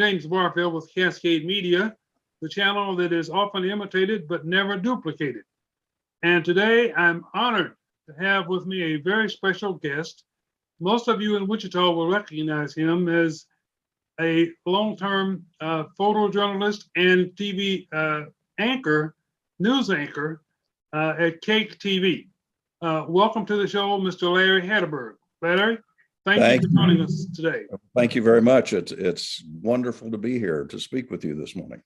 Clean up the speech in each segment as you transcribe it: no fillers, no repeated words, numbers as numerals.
James Barfield with Cascade Media, the channel that is often imitated but never duplicated. And today I'm honored to have with me a very special guest. Most of you in Wichita will recognize him as a long-term photojournalist and TV anchor, news anchor at KAKE TV. Welcome to the show, Mr. Larry Hatteberg. Larry, thank you for joining us today. Thank you very much. It's wonderful to be here to speak with you this morning.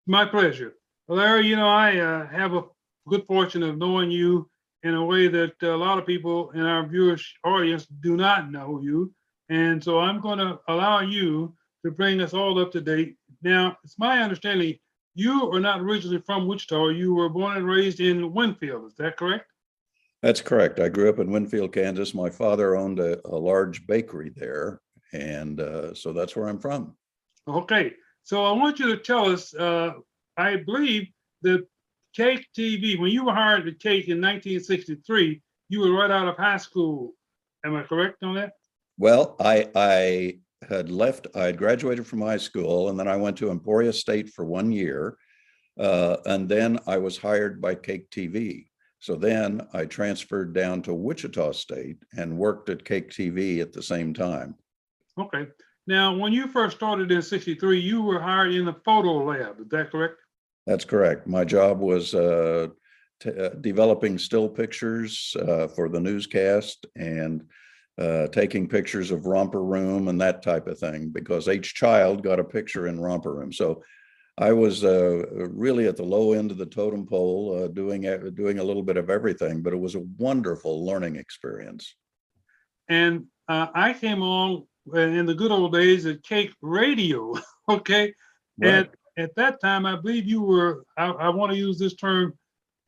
My pleasure. Larry, you know, I have a good fortune of knowing you in a way that a lot of people in our viewers audience do not know you. And so I'm going to allow you to bring us all up to date. Now, it's my understanding you are not originally from Wichita. You were born and raised in Winfield. Is that correct? That's correct. I grew up in Winfield, Kansas. My father owned a large bakery there. And so that's where I'm from. Okay. So I want you to tell us, I believe that KAKE TV, when you were hired at KAKE in 1963, you were right out of high school. Am I correct on that? Well, I had left, I had graduated from high school, and then I went to Emporia State for 1 year. And then I was hired by KAKE TV. So then I transferred down to Wichita State and worked at KAKE TV at the same time. Okay. Now, when you first started in 63, you were hired in the photo lab. Is that correct? That's correct. My job was developing still pictures for the newscast and taking pictures of romper room and that type of thing, because each child got a picture in romper room. So I was really at the low end of the totem pole, doing a little bit of everything, but it was a wonderful learning experience. And I came along in the good old days at KAKE Radio, okay? Right. And at that time, I believe you were, I want to use this term,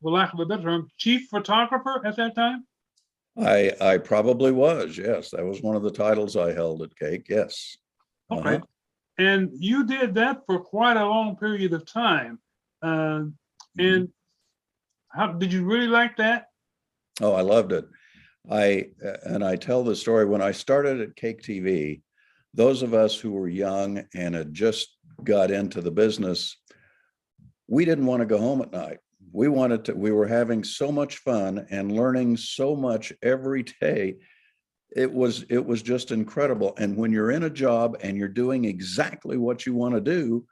for lack of a better term, chief photographer at that time? I probably was, yes. That was one of the titles I held at KAKE, yes. Okay. And you did that for quite a long period of time. And how did you really like that? Oh, I loved it. I tell the story, when I started at KAKE TV, those of us who were young and had just got into the business, we didn't want to go home at night. We were having so much fun and learning so much every day. It was just incredible. And when you're in a job and you're doing exactly what you want to do,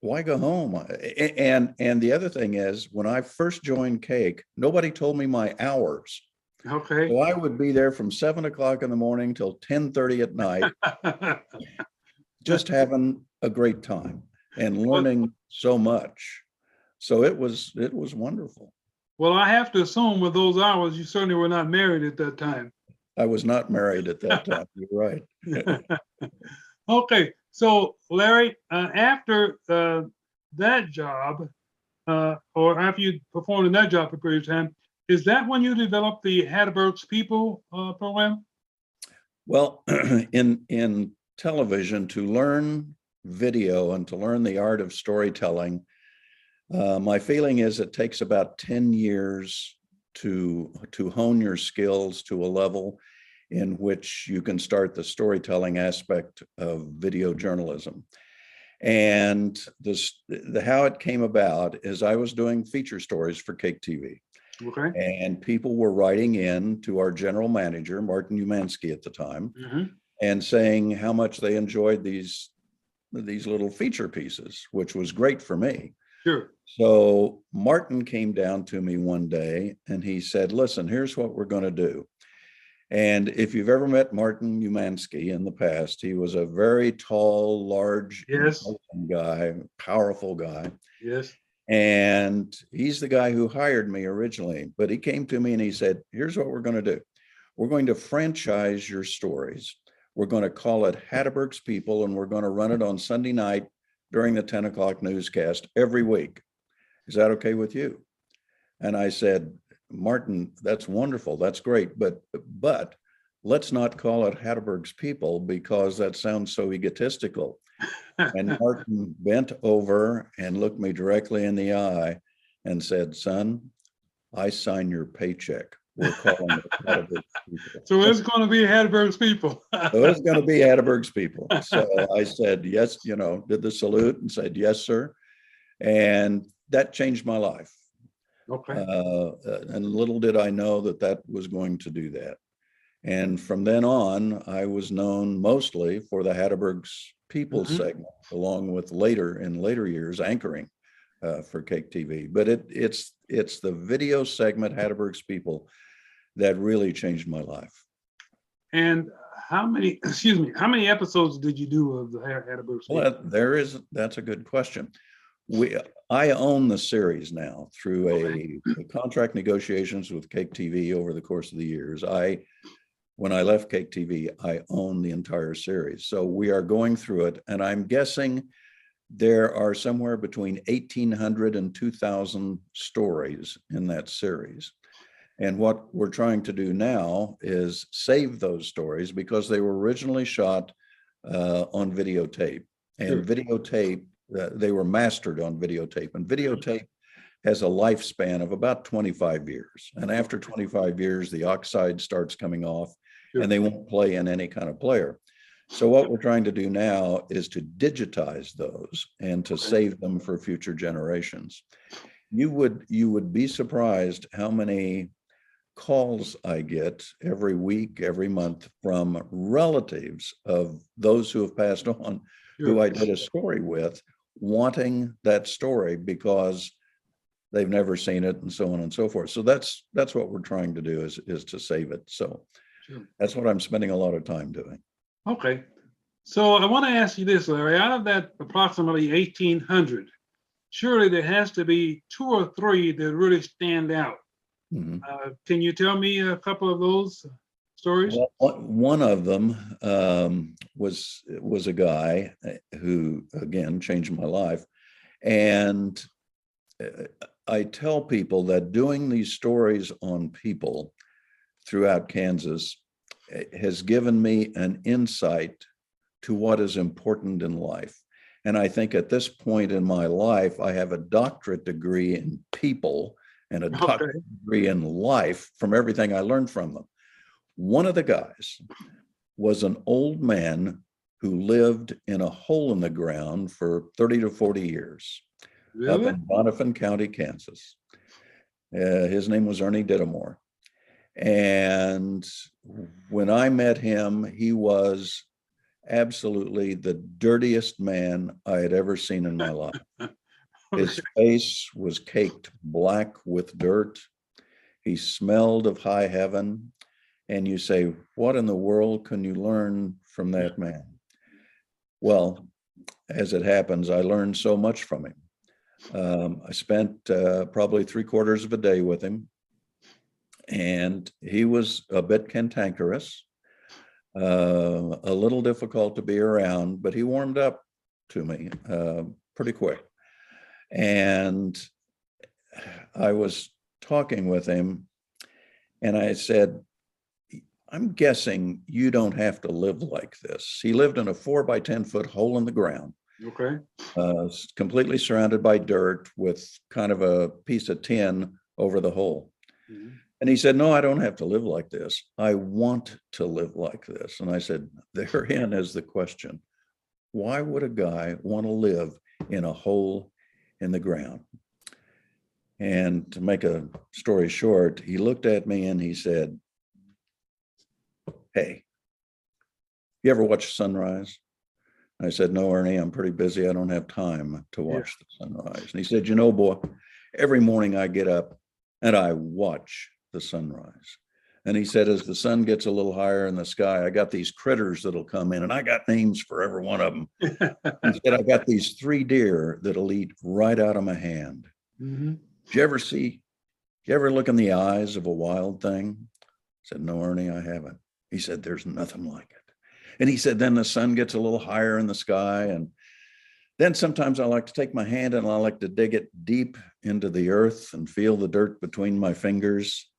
why go home? And the other thing is, when I first joined KAKE, nobody told me my hours. Okay. So I would be there from 7 o'clock in the morning till 10:30 at night, just having a great time and learning so much. So it was wonderful. Well, I have to assume with those hours, you certainly were not married at that time. I was not married at that time. You're right. Okay. So Larry, after that job, or after you performed in that job for a period of time, is that when you developed the Hatterberg's People program? Well, in television, to learn video and to learn the art of storytelling, my feeling is it takes about 10 years to hone your skills to a level in which you can start the storytelling aspect of video journalism. And how it came about is I was doing feature stories for KAKE TV. Okay. And people were writing in to our general manager, Martin Umansky at the time, and saying how much they enjoyed these little feature pieces, which was great for me. Sure. So Martin came down to me one day and he said, listen, here's what we're going to do. And if you've ever met Martin Umansky in the past, he was a very tall, large, yes, guy, powerful guy. Yes. And he's the guy who hired me originally, but he came to me and he said, here's what we're going to do. We're going to franchise your stories. We're going to call it Hatterberg's People, and we're going to run it on Sunday night during the 10 o'clock newscast every week. Is that okay with you? And I said, Martin, that's wonderful. That's great. But let's not call it Hatterberg's People, because that sounds so egotistical. And Martin bent over and looked me directly in the eye and said, son, I sign your paycheck. we're calling it Hatterberg's people. So it's going to be Hatterberg's people. So it's going to be Hatterberg's people. So I said, yes, did the salute and said, yes, sir. And that changed my life. Okay. And little did I know that that was going to do that. And from then on, I was known mostly for the Hatterberg's people segment, along with in later years, anchoring for KAKE TV. But it's the video segment, Hatterberg's people, that really changed my life. And how many episodes did you do of the Hatterberg's people? Well, that's a good question. I own the series now through a contract negotiations with KAKE TV over the course of the years. When I left KAKE TV, I own the entire series. So we are going through it, and I'm guessing there are somewhere between 1,800 and 2,000 stories in that series. And what we're trying to do now is save those stories because they were originally shot on videotape. And videotape, they were mastered on videotape. And videotape has a lifespan of about 25 years. And after 25 years, the oxide starts coming off and they won't play in any kind of player. So what we're trying to do now is to digitize those and to save them for future generations. You would be surprised how many calls I get every week, every month from relatives of those who have passed on, who I did a story with, wanting that story because they've never seen it and so on and so forth. So that's what we're trying to do is to save it. So that's what I'm spending a lot of time doing. Okay. So I want to ask you this, Larry, out of that approximately 1,800, surely there has to be 2 or 3 that really stand out. Can you tell me a couple of those stories? Well, one of them was a guy who, again, changed my life. And I tell people that doing these stories on people throughout Kansas has given me an insight to what is important in life. And I think at this point in my life, I have a doctorate degree in people and a doctorate degree in life from everything I learned from them. One of the guys was an old man who lived in a hole in the ground for 30 to 40 years up in Bonifant County, Kansas. His name was Ernie Dittemore. And when I met him, he was absolutely the dirtiest man I had ever seen in my life. His face was caked black with dirt. He smelled of high heaven. And you say, what in the world can you learn from that man? Well, as it happens, I learned so much from him. I spent probably 3/4 of a day with him. And he was a bit cantankerous, a little difficult to be around, but he warmed up to me pretty quick. And I was talking with him and I said, I'm guessing you don't have to live like this. He lived in a 4 by 10 foot hole in the ground. Okay. Completely surrounded by dirt with kind of a piece of tin over the hole. And he said, no, I don't have to live like this. I want to live like this. And I said, therein is the question. Why would a guy want to live in a hole in the ground? And to make a story short, he looked at me and he said, hey, you ever watch sunrise? I said, no, Ernie, I'm pretty busy. I don't have time to watch the sunrise. And he said, you know, boy, every morning I get up and I watch the sunrise. And he said, as the sun gets a little higher in the sky, I got these critters that'll come in and I got names for every one of them. He said, I got these 3 deer that'll eat right out of my hand. Did you ever look in the eyes of a wild thing? I said, no, Ernie, I haven't. He said, there's nothing like it. And he said, then the sun gets a little higher in the sky. And then sometimes I like to take my hand and I like to dig it deep into the earth and feel the dirt between my fingers.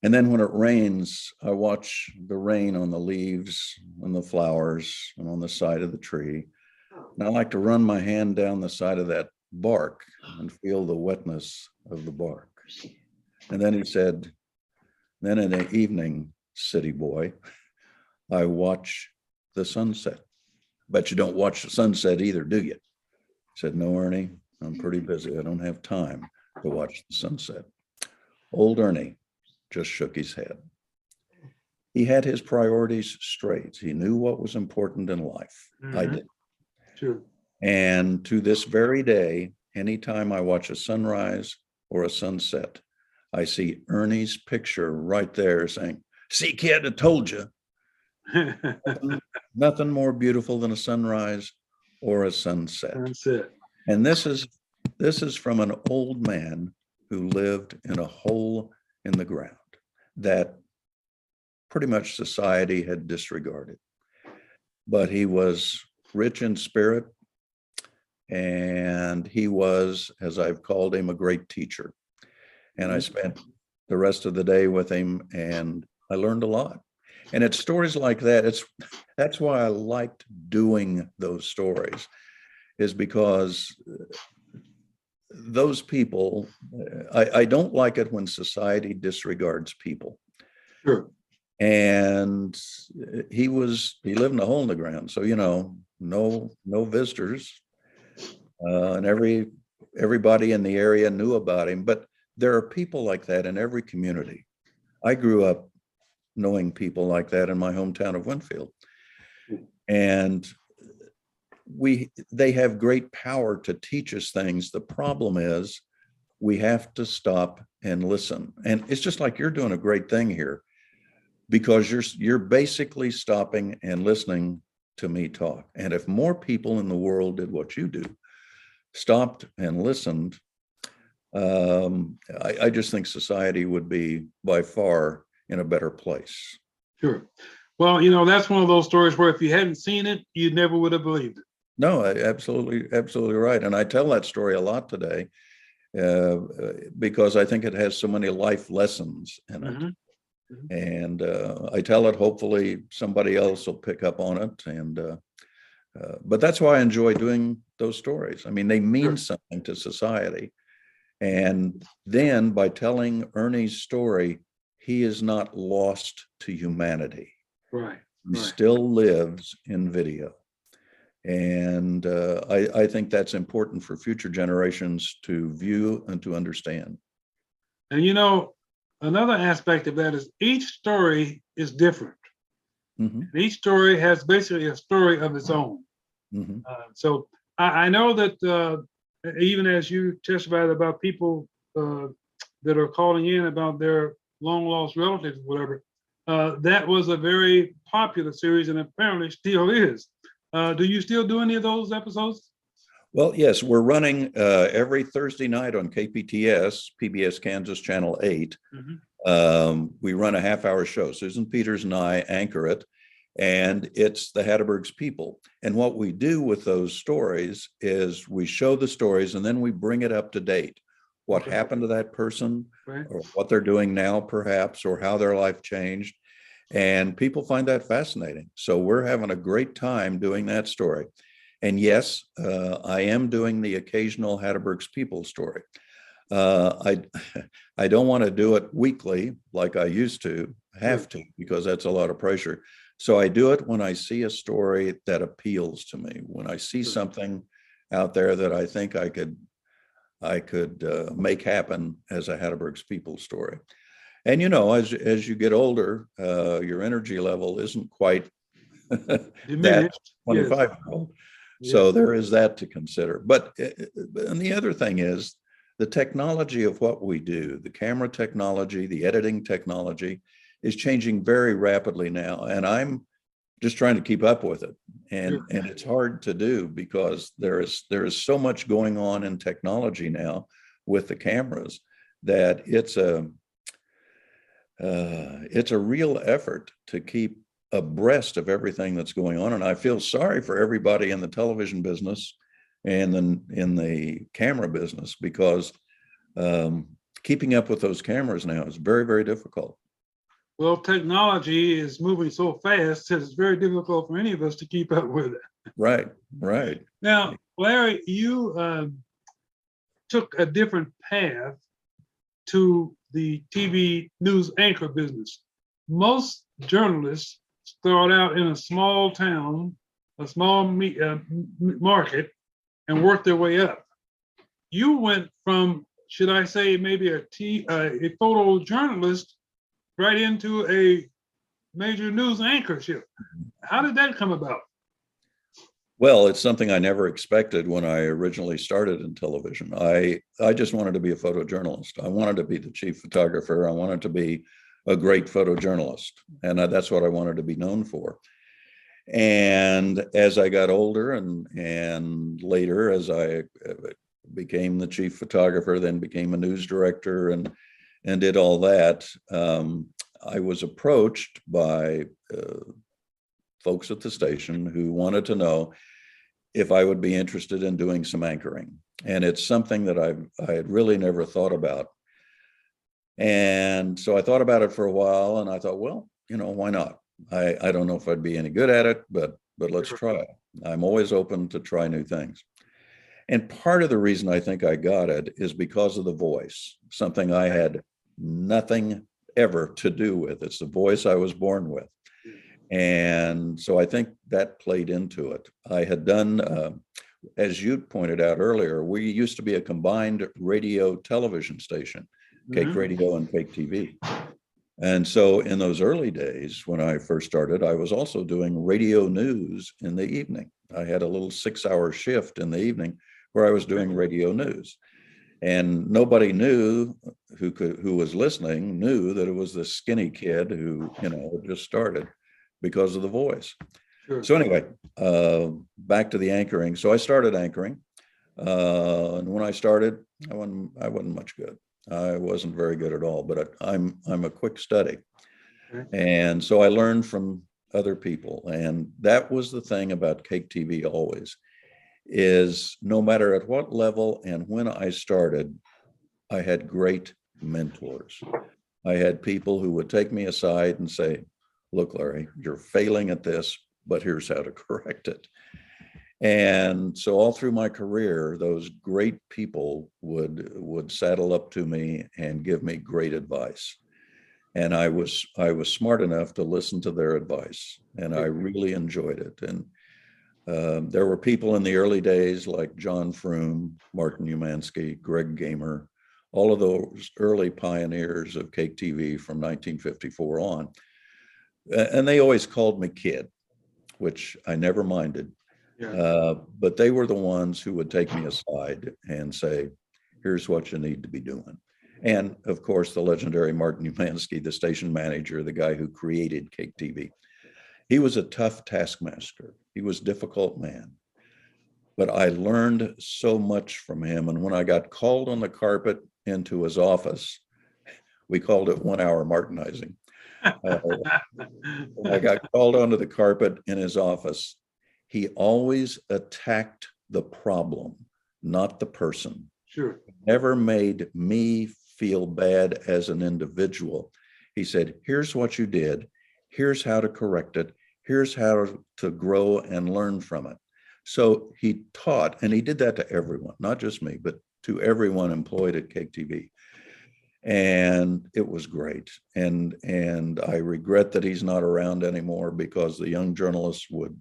And then when it rains, I watch the rain on the leaves and the flowers and on the side of the tree. And I like to run my hand down the side of that bark and feel the wetness of the bark. And then he said, Then in the evening, city boy, I watch the sunset. But you don't watch the sunset either, do you? I said, no, Ernie, I'm pretty busy. I don't have time to watch the sunset. Old Ernie just shook his head. He had his priorities straight. He knew what was important in life. I did. Sure. And to this very day, anytime I watch a sunrise or a sunset, I see Ernie's picture right there saying, see, kid, I told you. Nothing more beautiful than a sunrise or a sunset. That's it. And this is from an old man who lived in a hole in the ground that pretty much society had disregarded. But he was rich in spirit, and he was, as I've called him, a great teacher. And I spent the rest of the day with him, and I learned a lot. And it's stories like that. That's why I liked doing those stories, is because those people, I don't like it when society disregards people. Sure. And he lived in a hole in the ground. So, no visitors. And everybody in the area knew about him. But there are people like that in every community. I grew up knowing people like that in my hometown of Winfield. And they have great power to teach us things. The problem is we have to stop and listen. And it's just like you're doing a great thing here, because you're basically stopping and listening to me talk. And if more people in the world did what you do, stopped and listened, I just think society would be by far in a better place. Sure. Well, that's one of those stories where if you hadn't seen it, you never would have believed it. No, absolutely right. And I tell that story a lot today because I think it has so many life lessons in it. Mm-hmm. And I tell it, hopefully somebody else will pick up on it. And but that's why I enjoy doing those stories. I mean, they mean something to society. And then by telling Ernie's story, he is not lost to humanity. Right. He still lives in video. And I think that's important for future generations to view and to understand. And another aspect of that is each story is different. Mm-hmm. And each story has basically a story of its own. Mm-hmm. So I know that even as you testified about people that are calling in about their long lost relatives, whatever, that was a very popular series and apparently still is. Do you still do any of those episodes? Well, yes, we're running every Thursday night on KPTS, PBS Kansas Channel 8. Mm-hmm. We run a half-hour show. Susan Peters and I anchor it, and it's the Hatterberg's People. And what we do with those stories is we show the stories, and then we bring it up to date. What happened to that person, or what they're doing now, perhaps, or how their life changed. And people find that fascinating. So we're having a great time doing that story. And yes, I am doing the occasional Hatterberg's People story. I don't want to do it weekly like I used to, because that's a lot of pressure. So I do it when I see a story that appeals to me, when I see something out there that I think I could make happen as a Hatterberg's People story. And as you get older, your energy level isn't quite that 25-year-old. Yes. So there is that to consider. But and the other thing is the technology of what we do, the camera technology, the editing technology is changing very rapidly now. And I'm just trying to keep up with it. And it's hard to do because there is so much going on in technology now with the cameras that it's a real effort to keep abreast of everything that's going on. And I feel sorry for everybody in the television business and then in the camera business, because keeping up with those cameras now is very, very difficult. Well, technology is moving so fast that it's very difficult for any of us to keep up with it. Right. Now, Larry, you took a different path to the TV news anchor business. Most journalists start out in a small town, a small market, and work their way up. You went from, should I say, maybe a photojournalist right into a major news anchorship. How did that come about? Well, it's something I never expected when I originally started in television. I just wanted to be a photojournalist. I wanted to be the chief photographer. I wanted to be a great photojournalist. And that's what I wanted to be known for. And as I got older and later, as I became the chief photographer, then became a news director and did all that, I was approached by folks at the station who wanted to know if I would be interested in doing some anchoring. And it's something that I had really never thought about. And so I thought about it for a while and I thought, well, why not? I don't know if I'd be any good at it, but let's try it. I'm always open to try new things. And part of the reason I think I got it is because of the voice, something I had nothing ever to do with. It's the voice I was born with. And so I think that played into it. I had done, as you pointed out earlier, we used to be a combined radio television station, KAKE Radio and KAKE TV. And so in those early days, when I first started, I was also doing radio news in the evening. I had a little 6-hour shift in the evening where I was doing radio news. And nobody knew who was listening knew that it was this skinny kid who, had just started because of the voice. Sure. So anyway, back to the anchoring. So I started anchoring. And when I started, I wasn't much good. I wasn't very good at all, but I'm a quick study. Okay. And so I learned from other people. And that was the thing about KAKE TV always, is no matter at what level and when I started, I had great mentors. I had people who would take me aside and say, look, Larry, you're failing at this, but here's how to correct it. And so all through my career, those great people would saddle up to me and give me great advice. And I was smart enough to listen to their advice, and I really enjoyed it. And there were people in the early days like John Froome, Martin Umansky, Greg Gamer, all of those early pioneers of KAKE TV from 1954 on. And they always called me kid, which I never minded. Yeah. But they were the ones who would take me aside and say, here's what you need to be doing. And of course, the legendary Martin Umansky, the station manager, the guy who created KAKE TV. He was a tough taskmaster. He was a difficult man. But I learned so much from him. And when I got called on the carpet into his office, we called it 1 hour Martinizing. I got called onto the carpet in his office. He always attacked the problem, not the person. Sure. Never made me feel bad as an individual. He said, here's what you did. Here's how to correct it. Here's how to grow and learn from it. So he taught, and he did that to everyone, not just me, but to everyone employed at KAKE TV. And it was great. And I regret that he's not around anymore, because the young journalists would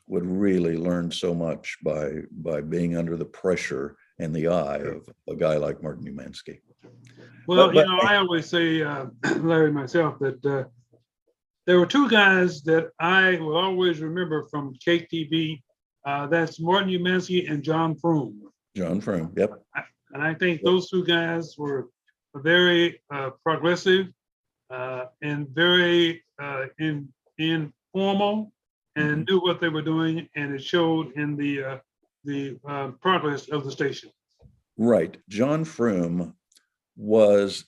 really learn so much by being under the pressure and the eye of a guy like Martin Umansky. Well, I always say, Larry, myself, that there were two guys that I will always remember from KAKE TV. That's Martin Umansky and John Froome. John Froome, yep. And I think those two guys were very progressive and very informal, and knew what they were doing, and it showed in the progress of the station. Right. John Froome was,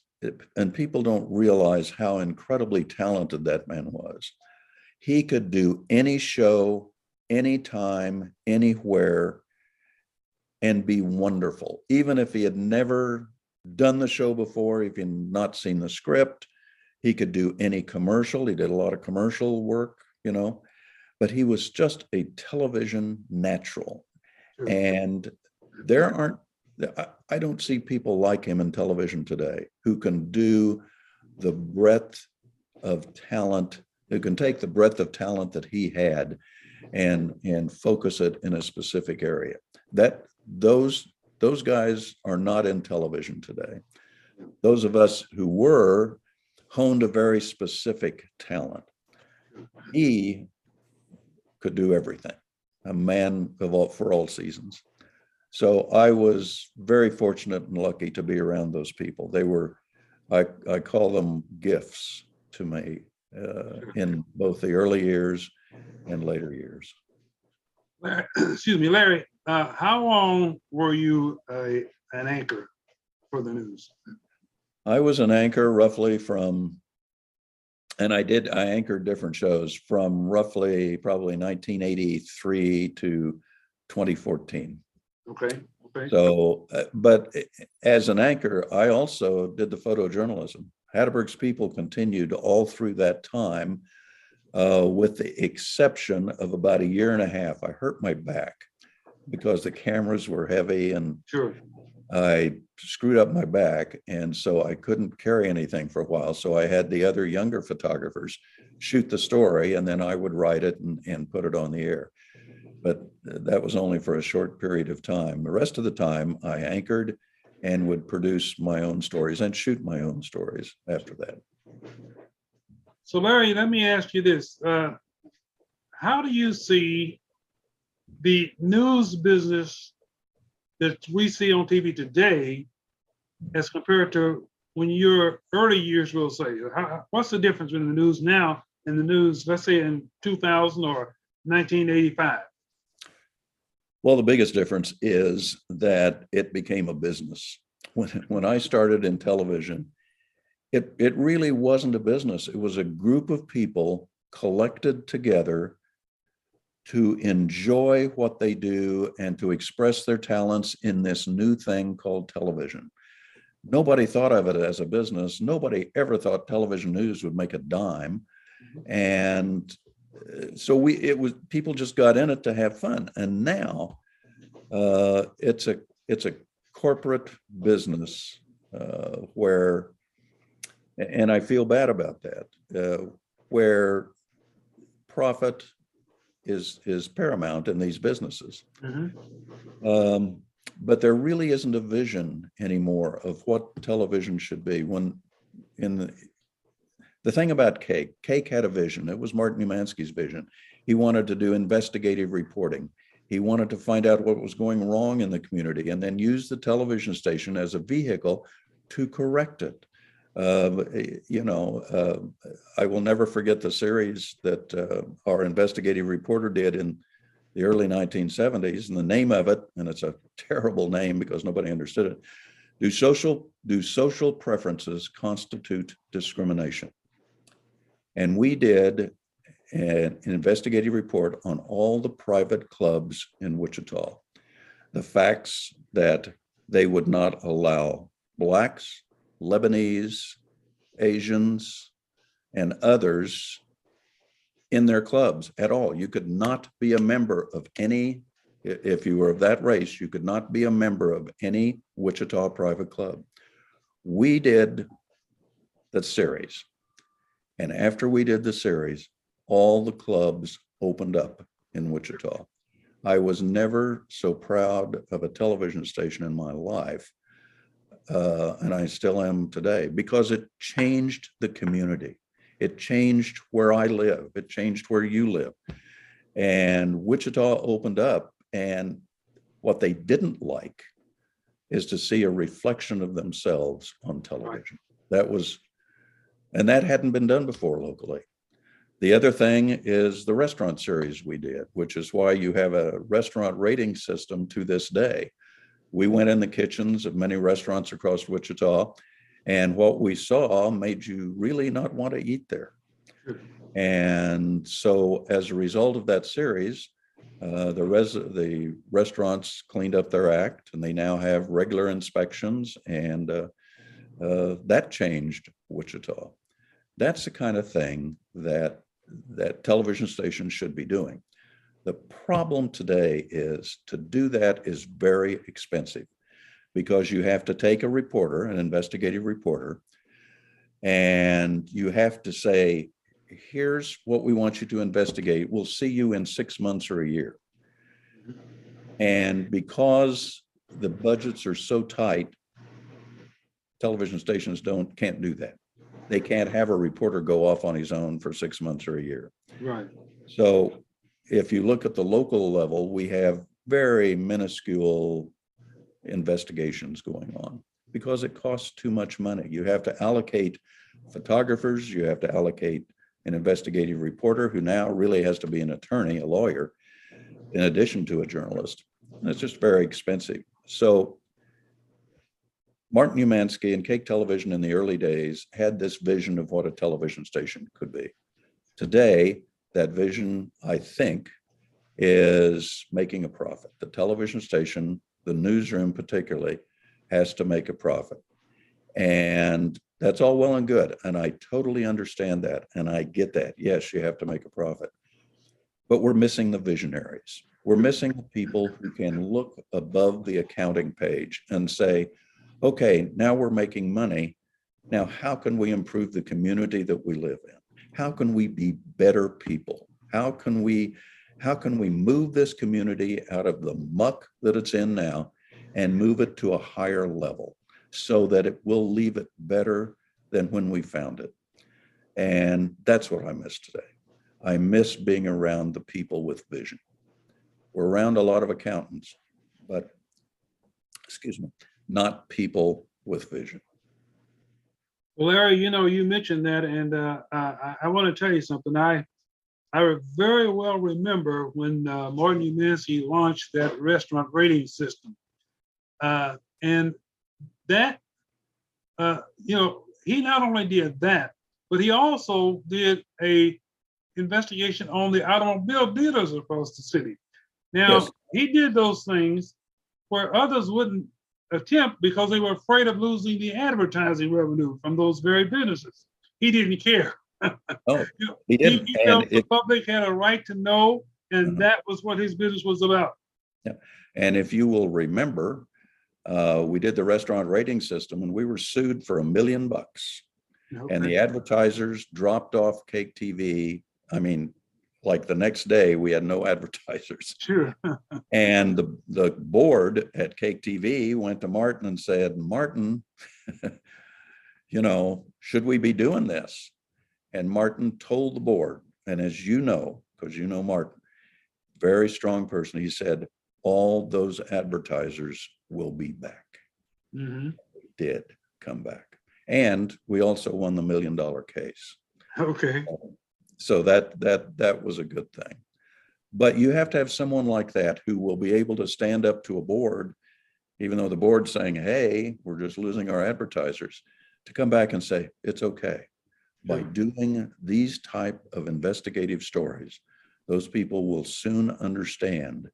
and people don't realize how incredibly talented that man was. He could do any show, anytime, anywhere, and be wonderful. Even if he had never done the show before, if he had not seen the script, he could do any commercial. He did a lot of commercial work, but he was just a television natural. Sure. And there aren't I don't see people like him in television today who can do the breadth of talent, who can take the breadth of talent that he had and focus it in a specific area. That those guys are not in television today. Those of us who were honed a very specific talent. He could do everything, a man of all, for all seasons. So I was very fortunate and lucky to be around those people. They were, I call them gifts to me in both the early years and later years. Larry, excuse me, Larry, how long were you an anchor for the news? I was an anchor roughly from, and I anchored different shows from roughly probably 1983 to 2014. Okay. So, but as an anchor, I also did the photojournalism. Hatterberg's people continued all through that time, with the exception of about a year and a half. I hurt my back because the cameras were heavy and sure. I screwed up my back. And so I couldn't carry anything for a while. So I had the other younger photographers shoot the story and then I would write it and put it on the air. But that was only for a short period of time. The rest of the time I anchored and would produce my own stories and shoot my own stories after that. So Larry, let me ask you this. How do you see the news business that we see on TV today as compared to when your early years, we'll say? What's the difference between the news now and the news, let's say in 2000 or 1985? Well, the biggest difference is that it became a business. When I started in television, it really wasn't a business. It was a group of people collected together to enjoy what they do and to express their talents in this new thing called television. Nobody thought of it as a business. Nobody ever thought television news would make a dime. And so people just got in it to have fun. And now it's a corporate business where, and I feel bad about that, where profit is paramount in these businesses. But there really isn't a vision anymore of what television should be. When in the thing about KAKE had a vision. It was Martin Umansky's vision. He wanted to do investigative reporting. He wanted to find out what was going wrong in the community and then use the television station as a vehicle to correct it. I will never forget the series that our investigative reporter did in the early 1970s, and the name of it, and it's a terrible name because nobody understood it, do social preferences constitute discrimination? And we did an investigative report on all the private clubs in Wichita. The facts that they would not allow Blacks, Lebanese, Asians, and others in their clubs at all. You could not be a member of any, if you were of that race, you could not be a member of any Wichita private club. We did the series. And after we did the series, all the clubs opened up in Wichita. I was never so proud of a television station in my life. And I still am today, because it changed the community. It changed where I live. It changed where you live. And Wichita opened up, and what they didn't like is to see a reflection of themselves on television. And that hadn't been done before locally. The other thing is the restaurant series we did, which is why you have a restaurant rating system to this day. We went in the kitchens of many restaurants across Wichita, and what we saw made you really not want to eat there. And so as a result of that series, the restaurants cleaned up their act, and they now have regular inspections, and that changed Wichita. That's the kind of thing that television stations should be doing. The problem today is to do that is very expensive. because you have to take a reporter, an investigative reporter, and you have to say, here's what we want you to investigate. We'll see you in 6 months or a year. And because the budgets are so tight, television stations can't do that. They can't have a reporter go off on his own for 6 months or a year. Right. So if you look at the local level, we have very minuscule investigations going on because it costs too much money. You have to allocate photographers, you have to allocate an investigative reporter who now really has to be an attorney, a lawyer, in addition to a journalist. And it's just very expensive. So Martin Umansky and KAKE Television in the early days had this vision of what a television station could be. Today, that vision, I think, is making a profit. The television station, the newsroom particularly, has to make a profit. And that's all well and good. And I totally understand that. And I get that. Yes, you have to make a profit. But we're missing the visionaries. We're missing the people who can look above the accounting page and say, okay, now we're making money. Now, how can we improve the community that we live in? How can we be better people? How can we move this community out of the muck that it's in now and move it to a higher level so that it will leave it better than when we found it? And that's what I miss today. I miss being around the people with vision. We're around a lot of accountants, but, not people with vision. Well, Larry, you mentioned that, and I want to tell you something. I very well remember when Martin Umansky launched that restaurant rating system. And that, he not only did that, but he also did a investigation on the automobile dealers across the city. Now, yes, he did those things where others wouldn't attempt because they were afraid of losing the advertising revenue from those very businesses. He didn't care. Oh, he didn't. He felt the public had a right to know, and that was what his business was about. Yeah. And if you will remember, we did the restaurant rating system and we were sued for $1 million. Okay. And the advertisers dropped off KAKE TV. I mean, like the next day we had no advertisers. Sure. And the board at KAKE TV went to Martin and said, Martin, should we be doing this? And Martin told the board, and as you know, because you know Martin, very strong person, he said, all those advertisers will be back. Mm-hmm. They did come back. And we also won the $1 million case. Okay. So that was a good thing. But you have to have someone like that who will be able to stand up to a board, even though the board's saying, hey, we're just losing our advertisers, to come back and say, it's okay. By doing these type of investigative stories, those people will soon understand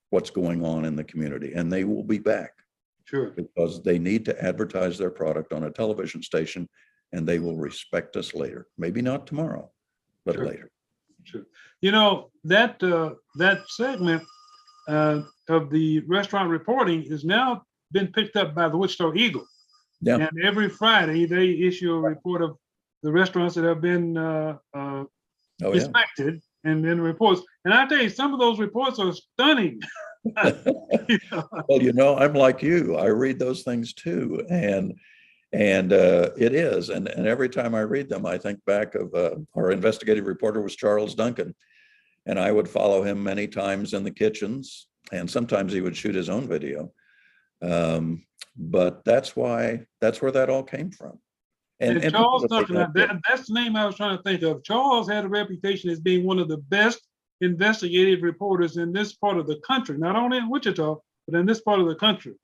what's going on in the community, and they will be back. Sure. Because they need to advertise their product on a television station, and they will respect us later. Maybe not tomorrow, but sure, later. Sure. That segment of the restaurant reporting is now been picked up by the Wichita Eagle. Yeah. And every Friday they issue a report of the restaurants that have been inspected, and then reports. And I tell you, some of those reports are stunning. Well, I'm like you. I read those things too, and it is. And every time I read them, I think back of our investigative reporter was Charles Duncan, and I would follow him many times in the kitchens, and sometimes he would shoot his own video. But that's where that all came from. And Charles Duncan, that's the name I was trying to think of. Charles had a reputation as being one of the best investigative reporters in this part of the country, not only in Wichita, but in this part of the country.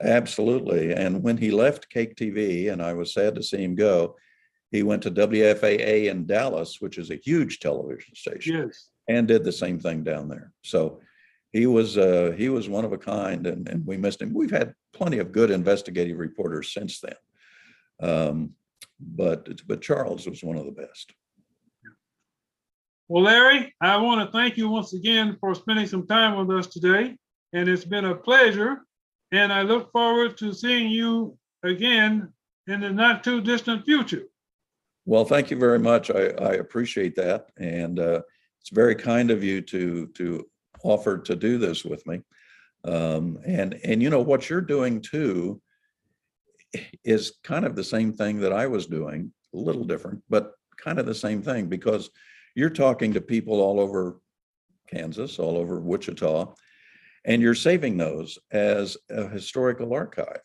Absolutely. And when he left KAKE TV, and I was sad to see him go, he went to WFAA in Dallas, which is a huge television station, yes, and did the same thing down there. So he was one of a kind, and we missed him. We've had plenty of good investigative reporters since then. But Charles was one of the best. Well, Larry, I want to thank you once again for spending some time with us today. And it's been a pleasure And I look forward to seeing you again in the not too distant future. Well, thank you very much. I appreciate that. And it's very kind of you to offer to do this with me. And you know, what you're doing too is kind of the same thing that I was doing, a little different, but kind of the same thing, because you're talking to people all over Kansas, all over Wichita, and you're saving those as a historical archive.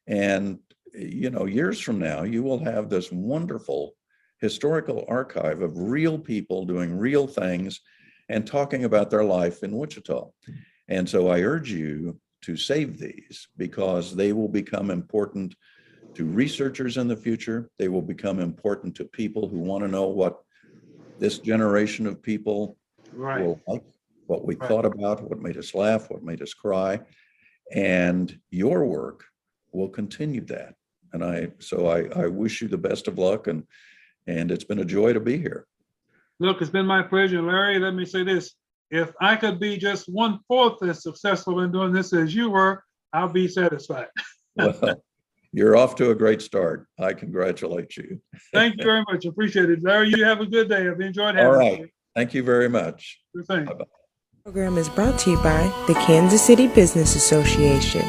And, you know, years from now, you will have this wonderful historical archive of real people doing real things and talking about their life in Wichita. And so I urge you to save these, because they will become important to researchers in the future. They will become important to people who want to know what this generation of people will like, what we thought about, what made us laugh, what made us cry. And your work will continue that. And I wish you the best of luck, and it's been a joy to be here. Look, it's been my pleasure, Larry. Let me say this. If I could be just 1/4 as successful in doing this as you were, I'll be satisfied. Well, you're off to a great start. I congratulate you. Thank you very much. Appreciate it. Larry, you have a good day. I've enjoyed having All right. you. Thank you very much. Good thing. Bye-bye. The program is brought to you by the Kansas City Business Association.